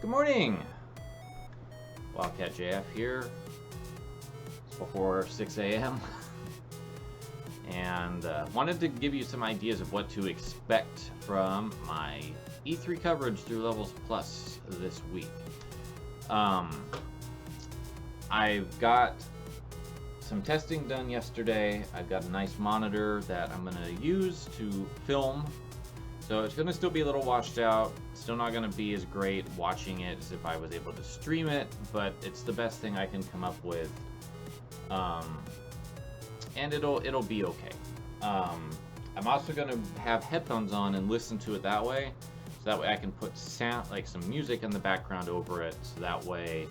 Good morning! Wildcat JF here. It's before 6 a.m. and wanted to give you some ideas of what to expect from my E3 coverage through Levels Plus this week. I've got some testing done yesterday. I've got a nice monitor that I'm going to use to film. So it's going to still be a little washed out. Still not going to be as great watching it as if I was able to stream it, but it's the best thing I can come up with. And it'll be okay. I'm also going to have headphones on and listen to it that way. So that way I can put sound, like some music in the background over it. So that way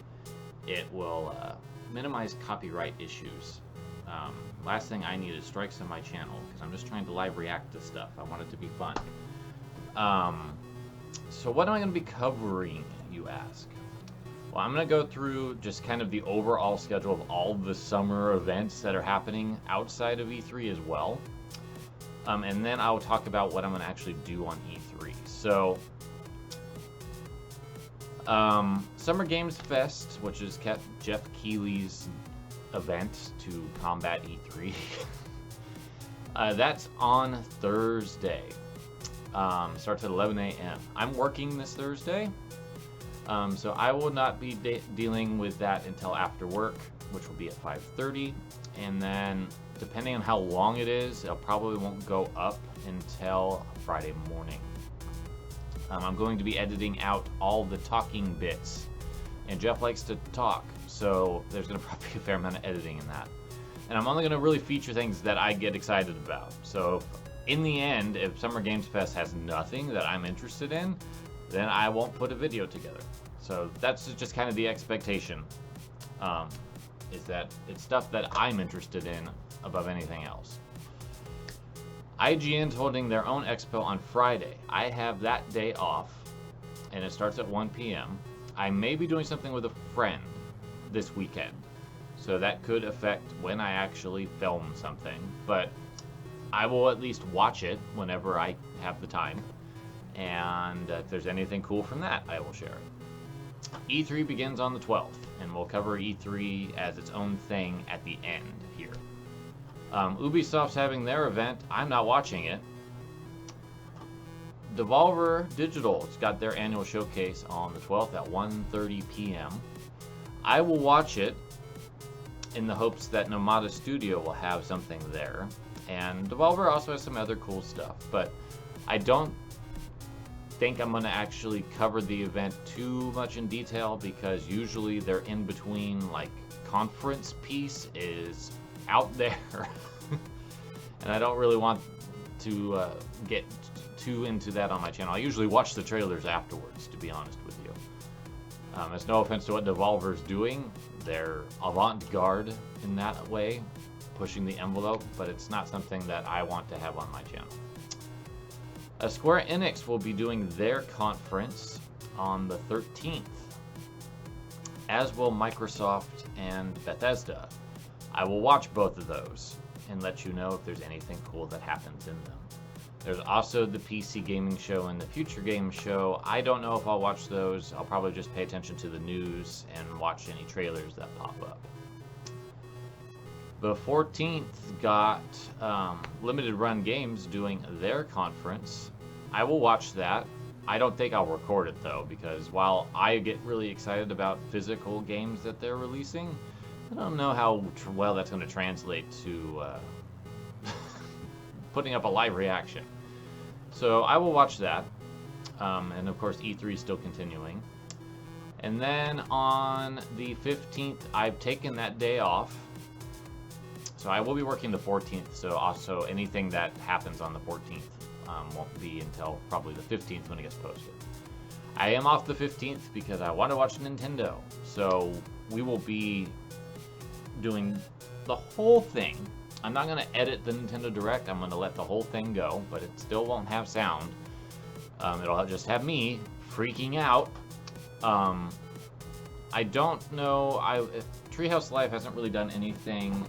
it will minimize copyright issues. Last thing I need is strikes on my channel because I'm just trying to live react to stuff. I want it to be fun. So what am I going to be covering, you ask? Well, I'm going to go through just kind of the overall schedule of all the summer events that are happening outside of E3 as well. And then I'll talk about what I'm going to actually do on E3. So, Summer Games Fest, which is Jeff Keighley's event to combat E3. That's on Thursday. Starts at 11 a.m. I'm working this Thursday, so I will not be dealing with that until after work, which will be at 5:30, and then depending on how long it is, it probably won't go up until Friday morning. I'm going to be editing out all the talking bits, and Jeff likes to talk, so there's going to probably be a fair amount of editing in that. And I'm only going to really feature things that I get excited about. So in the end, if Summer Games Fest has nothing that I'm interested in, then I won't put a video together. So that's just kind of the expectation, is that it's stuff that I'm interested in above anything else. IGN's holding their own expo on Friday. I have that day off, and it starts at 1 p.m. I may be doing something with a friend this weekend, so that could affect when I actually film something, but I will at least watch it whenever I have the time, and if there's anything cool from that, I will share it. E3 begins on the 12th, and we'll cover E3 as its own thing at the end here. Ubisoft's having their event. I'm not watching it. Devolver Digital's got their annual showcase on the 12th at 1:30 p.m. I will watch it in the hopes that Nomada Studio will have something there. And Devolver also has some other cool stuff, but I don't think I'm going to actually cover the event too much in detail because usually their in-between like conference piece is out there. And I don't really want to get too into that on my channel. I usually watch the trailers afterwards, to be honest with you. It's no offense to what Devolver's doing. They're avant-garde in that way, pushing the envelope, but it's not something that I want to have on my channel. Square Enix will be doing their conference on the 13th, as will Microsoft and Bethesda. I will watch both of those and let you know if there's anything cool that happens in them. There's also the PC Gaming Show and the Future Game Show. I don't know if I'll watch those. I'll probably just pay attention to the news and watch any trailers that pop up. The 14th got Limited Run Games doing their conference. I will watch that. I don't think I'll record it though, because while I get really excited about physical games that they're releasing, I don't know how well that's going to translate to putting up a live reaction. So I will watch that. And of course E3 is still continuing. And then on the 15th, I've taken that day off. So I will be working the 14th, so also anything that happens on the 14th won't be until probably the 15th when it gets posted. I am off the 15th because I want to watch Nintendo, so we will be doing the whole thing. I'm not going to edit the Nintendo Direct, I'm going to let the whole thing go, but it still won't have sound. It'll just have me freaking out. I don't know, Treehouse Live hasn't really done anything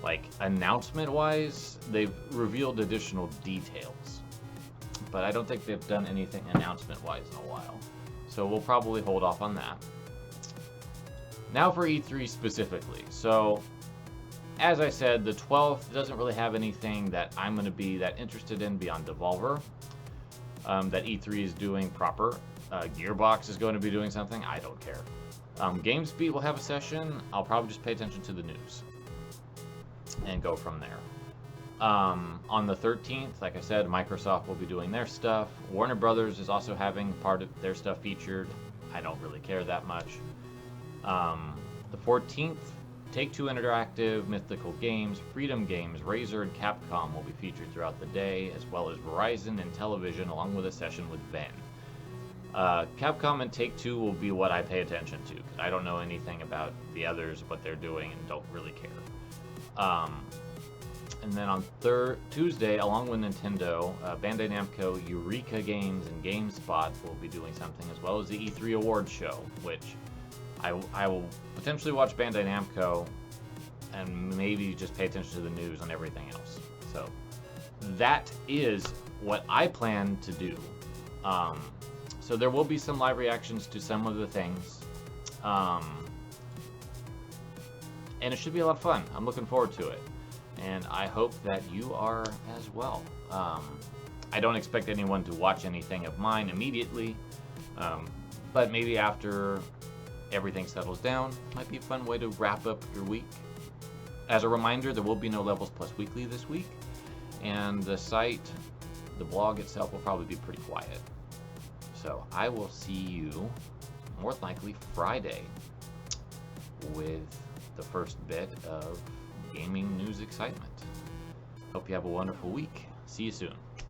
like announcement-wise. They've revealed additional details, but I don't think they've done anything announcement-wise in a while. So we'll probably hold off on that. Now for E3 specifically. So, as I said, the 12th doesn't really have anything that I'm going to be that interested in beyond Devolver. That E3 is doing proper. Gearbox is going to be doing something. I don't care. GameSpeed will have a session. I'll probably just pay attention to the news and go from there. On the 13th, like I said, Microsoft will be doing their stuff. Warner Brothers is also having part of their stuff featured. I don't really care that much. The 14th, Take-Two Interactive, Mythical Games, Freedom Games, Razer, and Capcom will be featured throughout the day, as well as Verizon and Television, along with a session with Ben. Capcom and Take-Two will be what I pay attention to, because I don't know anything about the others, what they're doing, and don't really care. And then on Tuesday, along with Nintendo, Bandai Namco, Eureka Games, and GameSpot will be doing something, as well as the E3 Awards show, which I will potentially watch Bandai Namco and maybe just pay attention to the news and everything else. So that is what I plan to do. So there will be some live reactions to some of the things. And it should be a lot of fun. I'm looking forward to it. And I hope that you are as well. I don't expect anyone to watch anything of mine immediately. But maybe after everything settles down, might be a fun way to wrap up your week. As a reminder, there will be no Levels Plus Weekly this week, and the site, the blog itself, will probably be pretty quiet. So I will see you more likely Friday with the first bit of gaming news excitement. Hope you have a wonderful week. See you soon.